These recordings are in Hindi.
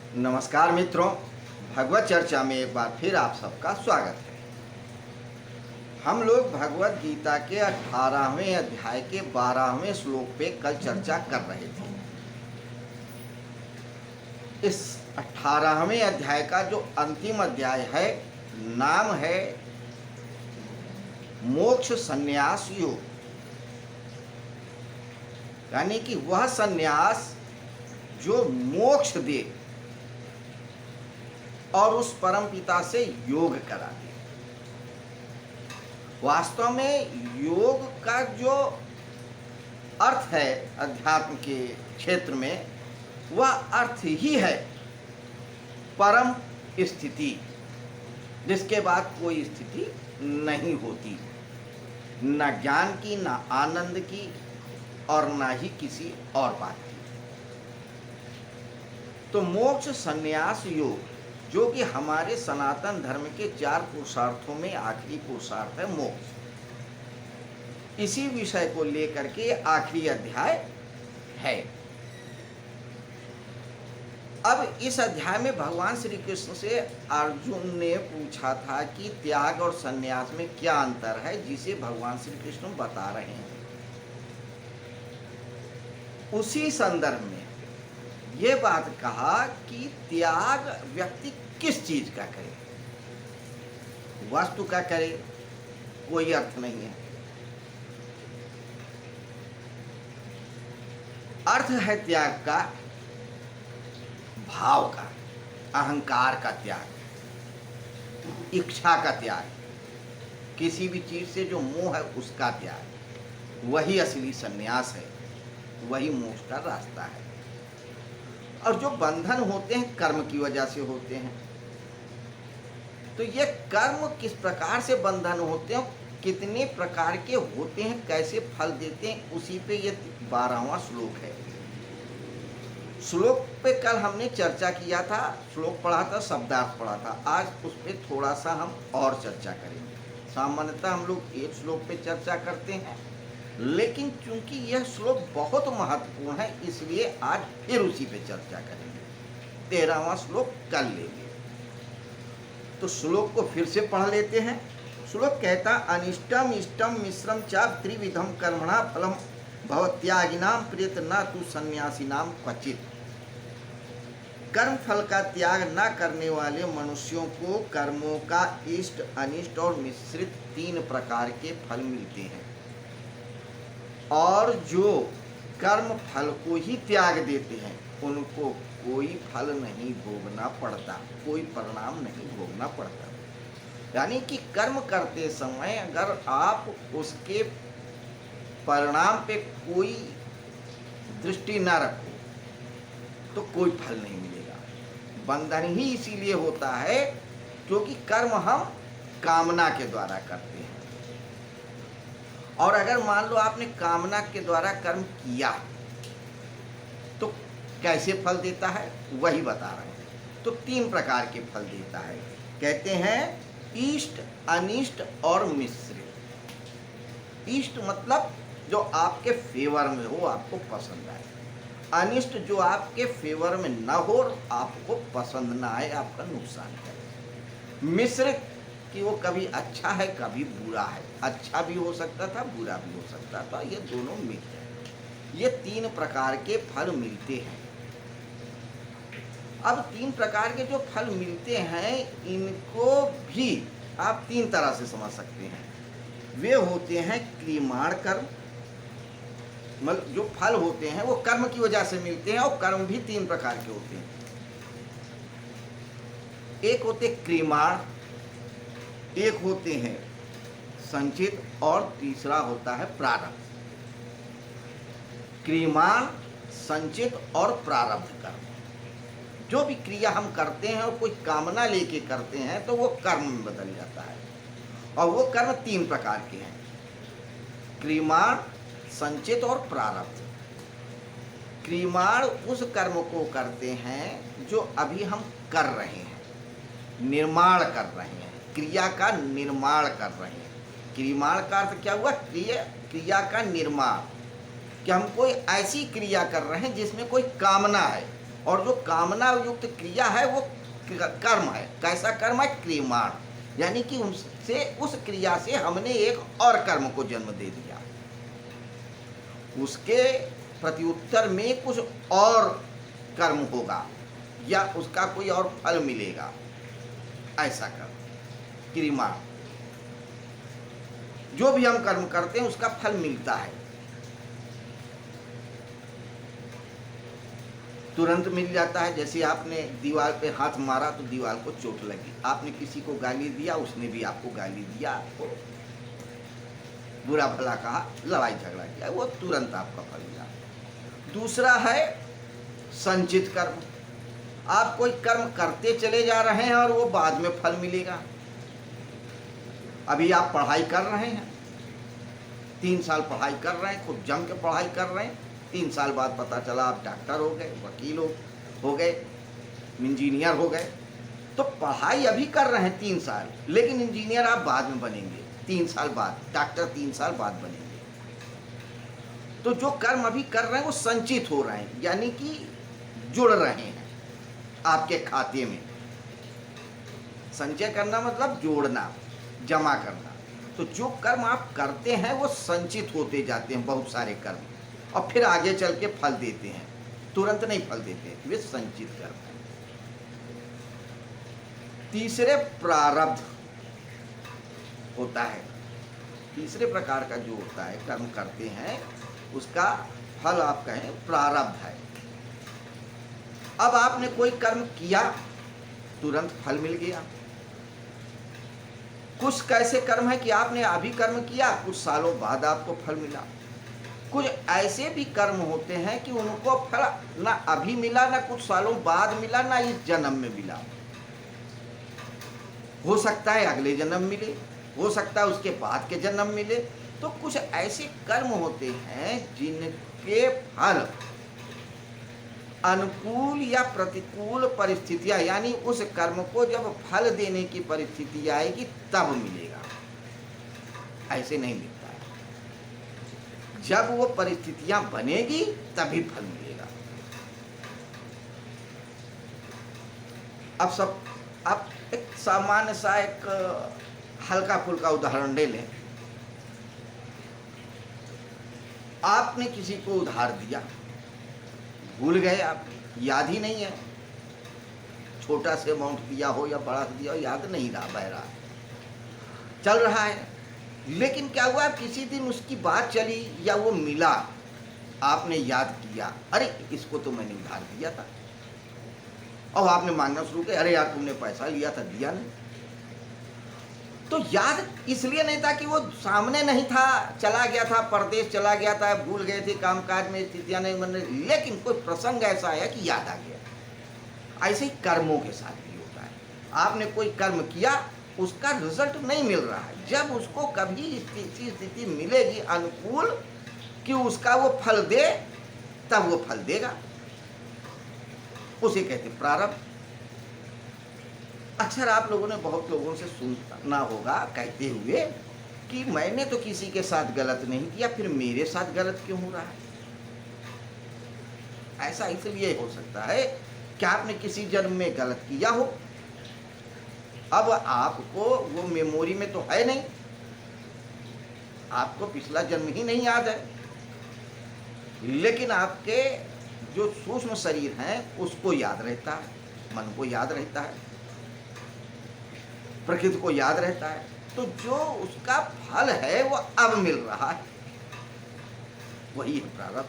नमस्कार मित्रों, भगवत चर्चा में एक बार फिर आप सबका स्वागत है। हम लोग भगवत गीता के 18वें अध्याय के 12वें श्लोक पे कल चर्चा कर रहे थे। इस 18वें अध्याय का जो अंतिम अध्याय है, नाम है मोक्ष संन्यास योग, यानी कि वह संन्यास जो मोक्ष दे और उस परम पिता से योग करा दे। वास्तव में योग का जो अर्थ है अध्यात्म के क्षेत्र में, वह अर्थ ही है परम स्थिति, जिसके बाद कोई स्थिति नहीं होती, न ज्ञान की, न आनंद की और न ही किसी और बात की। तो मोक्ष संन्यास योग, जो कि हमारे सनातन धर्म के 4 पुरुषार्थों में आखिरी पुरुषार्थ है मोक्ष, इसी विषय को लेकर के आखिरी अध्याय है। अब इस अध्याय में भगवान श्री कृष्ण से अर्जुन ने पूछा था कि त्याग और संन्यास में क्या अंतर है, जिसे भगवान श्री कृष्ण बता रहे हैं। उसी संदर्भ में ये बात कहा कि त्याग व्यक्ति किस चीज का करे, वस्तु का करे, कोई अर्थ नहीं है। अर्थ है त्याग का भाव का, अहंकार का त्याग, इच्छा का त्याग, किसी भी चीज से जो मोह है उसका त्याग, वही असली संन्यास है, वही मोक्ष का रास्ता है। और जो बंधन होते हैं कर्म की वजह से होते हैं। तो ये कर्म किस प्रकार से बंधन होते हैं, कितने प्रकार के होते हैं, कैसे फल देते हैं, उसी पे ये 12वां श्लोक है। श्लोक पे कल हमने चर्चा किया था, श्लोक पढ़ा था, शब्दार्थ पढ़ा था। आज उस पे थोड़ा सा हम और चर्चा करेंगे। सामान्यतः हम लोग एक श्लोक पे चर्चा करते हैं, लेकिन चूंकि यह श्लोक बहुत महत्वपूर्ण है, इसलिए आज फिर उसी पे चर्चा करेंगे। 13वां श्लोक कल लेंगे। तो श्लोक को फिर से पढ़ लेते हैं। श्लोक कहता, अनिष्टम इष्टम मिश्रम च त्रिविधम कर्मणा फलम भवत्यागिनाम प्रियत न तु सन्यासिनाम क्वचित। कर्म फल का त्याग न करने वाले मनुष्यों को कर्मों का इष्ट, अनिष्ट और मिश्रित 3 प्रकार के फल मिलते हैं, और जो कर्म फल को ही त्याग देते हैं उनको कोई फल नहीं भोगना पड़ता, कोई परिणाम नहीं भोगना पड़ता। यानी कि कर्म करते समय अगर आप उसके परिणाम पे कोई दृष्टि न रखो तो कोई फल नहीं मिलेगा। बंधन ही इसीलिए होता है क्योंकि कर्म हम कामना के द्वारा करते हैं। और अगर मान लो आपने कामना के द्वारा कर्म किया तो कैसे फल देता है, वही बता रहे हैं। तो 3 प्रकार के फल देता है। कहते हैं इष्ट, अनिष्ट और मिश्रित। इष्ट मतलब जो आपके फेवर में हो, आपको पसंद आए। अनिष्ट जो आपके फेवर में न हो, आपको पसंद ना आए, आपका नुकसान करे। मिश्रित कि वो कभी अच्छा है कभी बुरा है, अच्छा भी हो सकता था बुरा भी हो सकता था, ये दोनों मिल जाए। ये 3 प्रकार के फल मिलते हैं। अब 3 प्रकार के जो फल मिलते हैं, इनको भी आप 3 तरह से समझ सकते हैं। वे होते हैं क्रियमाण कर्म, मतलब जो फल होते हैं वो कर्म की वजह से मिलते हैं, और कर्म भी 3 प्रकार के होते हैं। एक होते क्रियमाण, एक होते हैं संचित, और तीसरा होता है प्रारब्ध। क्रियमाण, संचित और प्रारब्ध कर्म, जो भी क्रिया हम करते हैं और कोई कामना लेके करते हैं तो वो कर्म में बदल जाता है। और वो कर्म 3 प्रकार के हैं, क्रियमाण, संचित और प्रारब्ध। क्रियमाण उस कर्म को करते हैं जो अभी हम कर रहे हैं, निर्माण कर रहे हैं, क्रिया का निर्माण कर रहे हैं। क्रियमाण का अर्थ क्या हुआ, क्रिया का निर्माण, कि हम कोई ऐसी क्रिया कर रहे हैं जिसमें कोई कामना है, और जो कामना युक्त क्रिया है वो कर्म है। कैसा कर्म है? क्रियमाण, यानी कि उससे, उस क्रिया से हमने एक और कर्म को जन्म दे दिया, उसके प्रत्युत्तर में कुछ और कर्म होगा या उसका कोई और फल मिलेगा, ऐसा कर्म क्रियमाण। जो भी हम कर्म करते हैं उसका फल मिलता है, तुरंत मिल जाता है। जैसे आपने दीवार पे हाथ मारा तो दीवार को चोट लगी, आपने किसी को गाली दिया, उसने भी आपको गाली दिया, आपको बुरा भला कहा, लड़ाई झगड़ा किया, वो तुरंत आपका फल मिला। दूसरा है संचित कर्म। आप कोई कर्म करते चले जा रहे हैं और वो बाद में फल मिलेगा। अभी आप पढ़ाई कर रहे हैं, 3 साल पढ़ाई कर रहे हैं, खूब जम के पढ़ाई कर रहे हैं, 3 साल बाद पता चला आप डॉक्टर हो गए, वकील हो गए, इंजीनियर हो गए। तो पढ़ाई अभी कर रहे हैं 3 साल, लेकिन इंजीनियर आप बाद में बनेंगे, 3 साल बाद, डॉक्टर 3 साल बाद बनेंगे। तो जो कर्म अभी कर रहे हैं वो संचित हो रहे हैं, यानी कि जुड़ रहे हैं आपके खाते में। संचय करना मतलब जोड़ना, जमा करना। तो जो कर्म आप करते हैं वो संचित होते जाते हैं, बहुत सारे कर्म, और फिर आगे चल के फल देते हैं, तुरंत नहीं फल देते, वे संचित कर्म हैं। तीसरे प्रारब्ध होता है। तीसरे प्रकार का जो होता है, कर्म करते हैं उसका फल आप कहें प्रारब्ध है। अब आपने कोई कर्म किया, तुरंत फल मिल गया। कुछ कैसे कर्म है कि आपने अभी कर्म किया, कुछ सालों बाद आपको फल मिला। कुछ ऐसे भी कर्म होते हैं कि उनको फल ना अभी मिला, ना कुछ सालों बाद मिला, ना इस जन्म में मिला। हो सकता है अगले जन्म मिले, हो सकता है उसके बाद के जन्म मिले। तो कुछ ऐसे कर्म होते हैं जिनके फल अनुकूल या प्रतिकूल परिस्थितियां, यानी उस कर्म को जब फल देने की परिस्थिति आएगी तब मिलेगा, ऐसे नहीं मिलता है। जब वो परिस्थितियां बनेगी तभी फल मिलेगा। अब एक सामान्य सा एक हल्का फुल्का उदाहरण ले लें। आपने किसी को उधार दिया, भूल गए आप, याद ही नहीं है, छोटा से अमाउंट दिया हो या बड़ा दिया हो, याद नहीं रहा, बह रहा चल रहा है। लेकिन क्या हुआ, किसी दिन उसकी बात चली या वो मिला, आपने याद किया, अरे इसको तो मैंने उधार दिया था, और आपने मांगना शुरू किया, अरे यार तुमने पैसा लिया था, दिया नहीं। तो याद इसलिए नहीं था कि वो सामने नहीं था, चला गया था, परदेश चला गया था, भूल गए थे, कामकाज में स्थितियां नहीं बन रही, लेकिन कोई प्रसंग ऐसा आया कि याद आ गया। ऐसे ही कर्मों के साथ भी होता है। आपने कोई कर्म किया, उसका रिजल्ट नहीं मिल रहा है, जब उसको कभी स्थिति मिलेगी अनुकूल कि उसका वो फल दे, तब वो फल देगा, उसे कहते प्रारब्ध। अक्सर आप लोगों ने बहुत लोगों से सुना होगा कहते हुए कि मैंने तो किसी के साथ गलत नहीं किया, फिर मेरे साथ गलत क्यों हो रहा है। ऐसा इसलिए हो सकता है कि आपने किसी जन्म में गलत किया हो, अब आपको वो मेमोरी में तो है नहीं, आपको पिछला जन्म ही नहीं याद है, लेकिन आपके जो सूक्ष्म शरीर हैं उसको याद रहता है, मन को याद रहता है, प्रकृति को याद रहता है। तो जो उसका फल है वो अब मिल रहा है, वही है प्रारब्ध।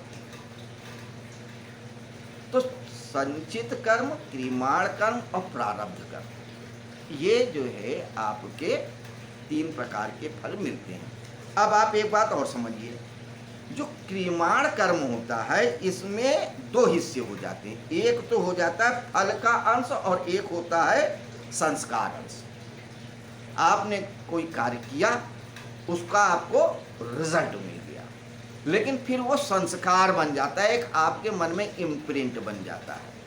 तो संचित कर्म, क्रियमाण कर्म और प्रारब्ध कर्म, ये जो है आपके 3 प्रकार के फल मिलते हैं। अब आप एक बात और समझिए, जो क्रियमाण कर्म होता है इसमें 2 हिस्से हो जाते हैं। एक तो हो जाता है फल का अंश और एक होता है संस्कार अंश। आपने कोई कार्य किया, उसका आपको रिजल्ट मिल गया, लेकिन फिर वो संस्कार बन जाता है, एक आपके मन में इम्प्रिंट बन जाता है।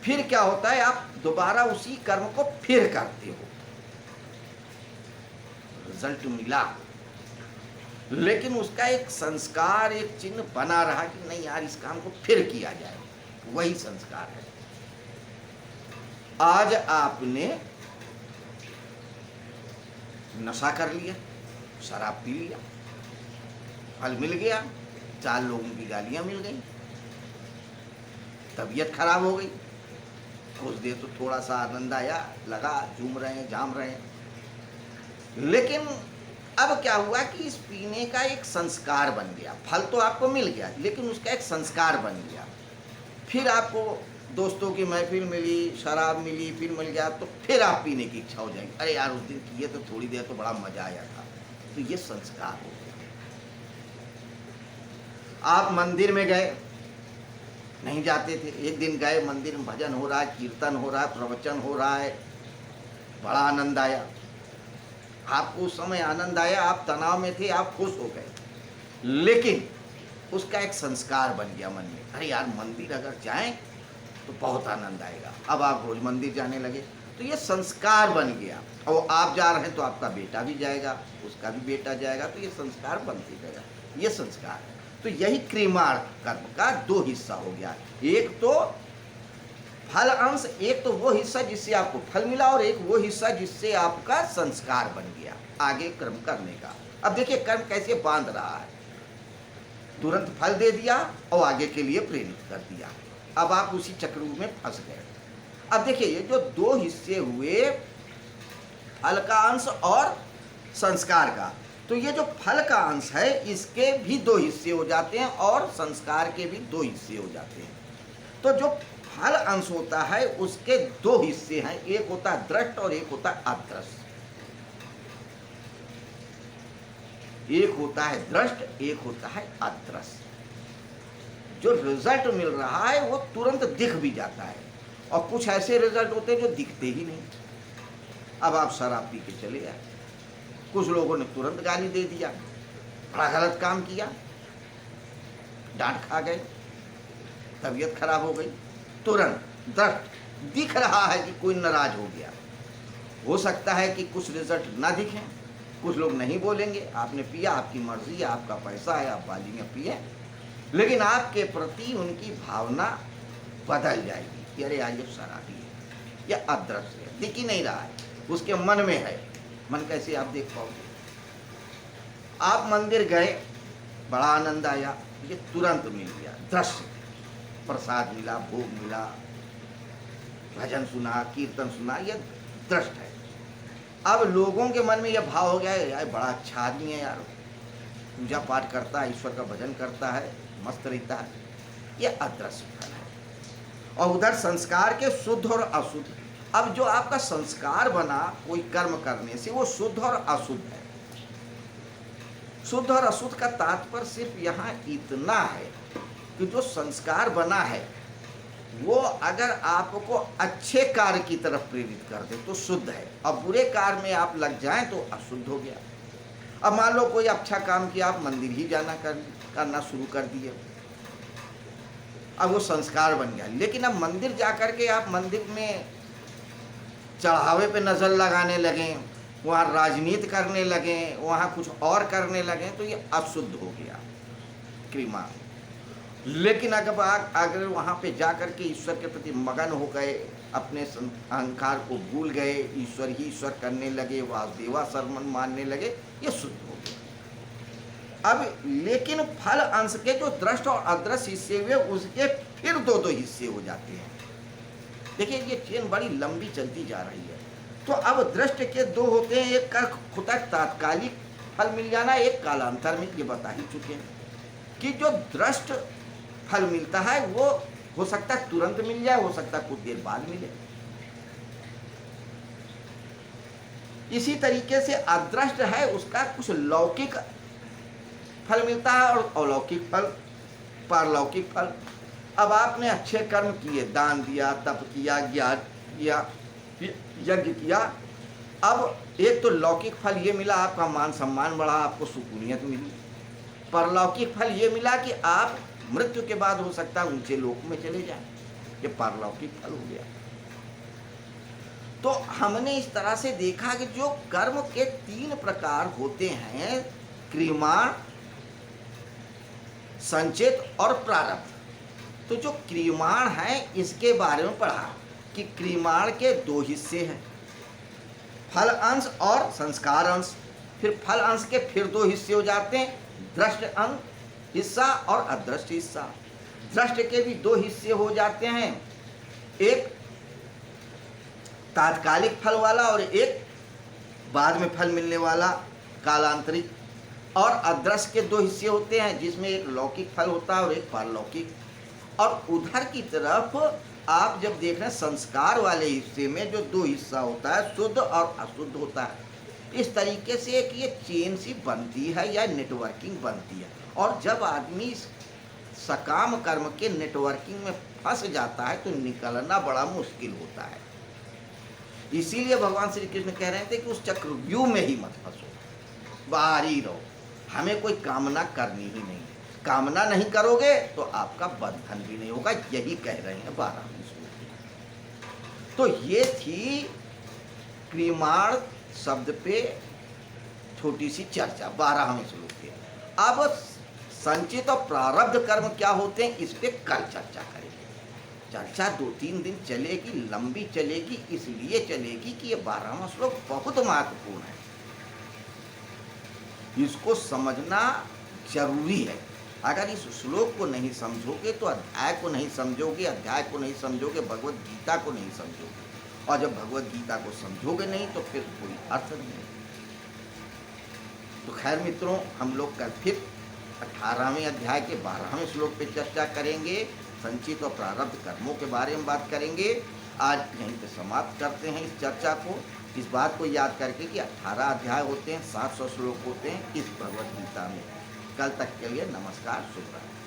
फिर क्या होता है, आप दोबारा उसी कर्म को फिर करते हो, रिजल्ट मिला, लेकिन उसका एक संस्कार, एक चिन्ह बना रहा कि नहीं यार इस काम को फिर किया जाए, वही संस्कार है। आज आपने नशा कर लिया, शराब पी लिया, फल मिल गया, 4 लोगों की गालियां मिल गई, तबीयत खराब हो गई, कुछ देर तो थोड़ा सा आनंद आया, लगा झूम रहे हैं, जाम रहे हैं, लेकिन अब क्या हुआ कि इस पीने का एक संस्कार बन गया। फल तो आपको मिल गया, लेकिन उसका एक संस्कार बन गया। फिर आपको दोस्तों की महफिल मिली, शराब मिली, फिर मिल गया, तो फिर आप पीने की इच्छा हो जाएगी। अरे यार, उस दिन किए तो थोड़ी देर तो बड़ा मजा आया था। तो ये संस्कार हो गया। आप मंदिर में गए, नहीं जाते थे, एक दिन गए, मंदिर में भजन हो रहा है, कीर्तन हो रहा है, प्रवचन हो रहा है, बड़ा आनंद आया। आपको उस समय आनंद आया, आप तनाव में थे, आप खुश हो गए, लेकिन उसका एक संस्कार बन गया मन में। अरे यार, मंदिर अगर जाएं तो बहुत आनंद आएगा। अब आप रोज मंदिर जाने लगे, तो ये संस्कार बन गया। और आप जा रहे हैं तो आपका बेटा भी जाएगा, उसका भी बेटा जाएगा, तो ये संस्कार बनते जाएगा। ये संस्कार है। तो यही क्रियामाण कर्म का 2 हिस्सा हो गया। एक तो फल अंश, एक तो वो हिस्सा जिससे आपको फल मिला, और एक वो हिस्सा जिससे आपका संस्कार बन गया आगे कर्म करने का। अब देखिए कर्म कैसे बांध रहा है, तुरंत फल दे दिया और आगे के लिए प्रेरित कर दिया। अब आप उसी चक्रव्यूह में फंस गए। अब देखिए, ये जो 2 हिस्से हुए, फल का अंश और संस्कार का, तो ये जो फल का अंश है इसके भी 2 हिस्से हो जाते हैं और संस्कार के भी 2 हिस्से हो जाते हैं। तो जो फल अंश होता है उसके 2 हिस्से हैं, एक होता है दृष्ट और एक होता है अदृष्ट। एक होता है दृष्ट, एक होता है अदृष्ट। जो रिजल्ट मिल रहा है वो तुरंत दिख भी जाता है, और कुछ ऐसे रिजल्ट होते हैं जो दिखते ही नहीं। अब आप शराब पी के चले आए, कुछ लोगों ने तुरंत गाली दे दिया, बड़ा गलत काम किया, डांट खा गए, तबीयत खराब हो गई, तुरंत दृष्ट दिख रहा है कि कोई नाराज हो गया। हो सकता है कि कुछ रिजल्ट ना दिखें, कुछ लोग नहीं बोलेंगे, आपने पिया, आपकी मर्जी है, आपका पैसा है, आप बाजी में पिए, लेकिन आपके प्रति उनकी भावना बदल जाएगी कि अरे यार ये शराबी है, या अदृश्य है, दिख ही नहीं रहा है, उसके मन में है। मन कैसे आप देख पाओगे? आप मंदिर गए, बड़ा आनंद आया, ये तुरंत मिल गया, दृश्य, प्रसाद मिला, भोग मिला, भजन सुना, कीर्तन सुना, ये दृष्ट है। अब लोगों के मन में यह भाव हो गया है, यार बड़ा अच्छा आदमी है, यार पूजा पाठ करता है, ईश्वर का भजन करता है, मस्त रहता है, ये अदृश्य फल है। और उधर संस्कार के शुद्ध और अशुद्ध। अब जो आपका संस्कार बना कोई कर्म करने से, वो शुद्ध और अशुद्ध है। शुद्ध और अशुद्ध का तात्पर्य सिर्फ यहाँ इतना है कि जो संस्कार बना है वो अगर आपको अच्छे कार्य की तरफ प्रेरित कर दे तो शुद्ध है, और बुरे कार्य में आप लग जाएं तो अशुद्ध हो गया। अब मान लो कोई अच्छा काम किया, आप मंदिर ही जाना करना शुरू कर दिए, अब वो संस्कार बन गया। लेकिन अब मंदिर जा कर के आप मंदिर में चढ़ावे पे नज़र लगाने लगे, वहाँ राजनीति करने लगे, वहाँ कुछ और करने लगे, तो ये अशुद्ध हो गया क्रिया। लेकिन अगर वहाँ पे जा कर के ईश्वर के प्रति मगन हो गए, अपने अहंकार को भूल गए, ईश्वर ही ईश्वर करने लगे, वासुदेवा सर्वमन मानने लगे, ये शुद्ध हो गया। अब लेकिन फल अंश के जो दृष्ट और अदृश्य हिस्से हुए, उसके फिर 2 हिस्से हो जाते हैं। देखिए ये चेन बड़ी लंबी चलती जा रही है। तो अब दृष्ट के 2 होते हैं, एक का होता है तात्कालिक फल मिल जाना, एक कालांतर में, ये बता ही चुके हैं कि जो दृष्ट फल मिलता है वो हो सकता है तुरंत मिल जाए, हो सकता है कुछ देर बाद मिले। इसी तरीके से अदृष्ट है, उसका कुछ लौकिक फल मिलता है और अलौकिक फल, पारलौकिक फल। अब आपने अच्छे कर्म किए, दान दिया, तप किया, ज्ञान किया, यज्ञ किया, अब एक तो लौकिक फल ये मिला, आपका मान सम्मान बढ़ा, आपको सुकूनियत मिली। परलौकिक फल ये मिला कि आप मृत्यु के बाद हो सकता है ऊंचे लोक में चले जाएं, ये पारलौकिक फल हो गया। तो हमने इस तरह से देखा कि जो कर्म के 3 प्रकार होते हैं, क्रियामाण, संचित और प्रारब्ध। तो जो क्रियमाण है इसके बारे में पढ़ा कि क्रियमाण के दो हिस्से हैं, फल अंश और संस्कार अंश। फिर फल अंश के फिर दो हिस्से हो जाते हैं, दृष्ट अंश हिस्सा और अदृष्ट हिस्सा। दृष्ट के भी दो हिस्से हो जाते हैं, एक तात्कालिक फल वाला और एक बाद में फल मिलने वाला कालांतरिक। और अदृष्ट के दो हिस्से होते हैं, जिसमें एक लौकिक फल होता है और एक पारलौकिक। और उधर की तरफ आप जब देख रहे हैं संस्कार वाले हिस्से में जो दो हिस्सा होता है, शुद्ध और अशुद्ध होता है। इस तरीके से एक ये चेन सी बनती है या नेटवर्किंग बनती है। और जब आदमी सकाम कर्म के नेटवर्किंग में फंस जाता है तो निकलना बड़ा मुश्किल होता है। इसीलिए भगवान श्री कृष्ण कह रहे थे कि उस चक्रव्यूह में ही मत फंसो, बाहर ही रहो, हमें कोई कामना करनी ही नहीं। कामना नहीं करोगे तो आपका बंधन भी नहीं होगा, यही कह रहे हैं 12वें श्लोक में। तो ये थी क्रियमाण शब्द पे छोटी सी चर्चा 12वें श्लोक पे। अब संचित और प्रारब्ध कर्म क्या होते हैं इस पे कल चर्चा करेंगे। चर्चा 2-3 दिन चलेगी, लंबी चलेगी, इसलिए चलेगी कि ये 12वां श्लोक बहुत महत्वपूर्ण है, इसको समझना जरूरी है। अगर इस श्लोक को नहीं समझोगे तो अध्याय को नहीं समझोगे, अध्याय को नहीं समझोगे भगवत गीता को नहीं समझोगे, और जब भगवत गीता को समझोगे नहीं तो फिर कोई अर्थ नहीं। तो खैर मित्रों, हम लोग कल फिर 18वें अध्याय के 12वें श्लोक पे चर्चा करेंगे, संचित और प्रारब्ध कर्मों के बारे में बात करेंगे। आज यहीं पे समाप्त करते हैं इस चर्चा को, इस बात को याद करके कि 18 अध्याय होते हैं, 700 श्लोक होते हैं इस भगवत गीता में। कल तक के लिए नमस्कार, शुभ रात्रि।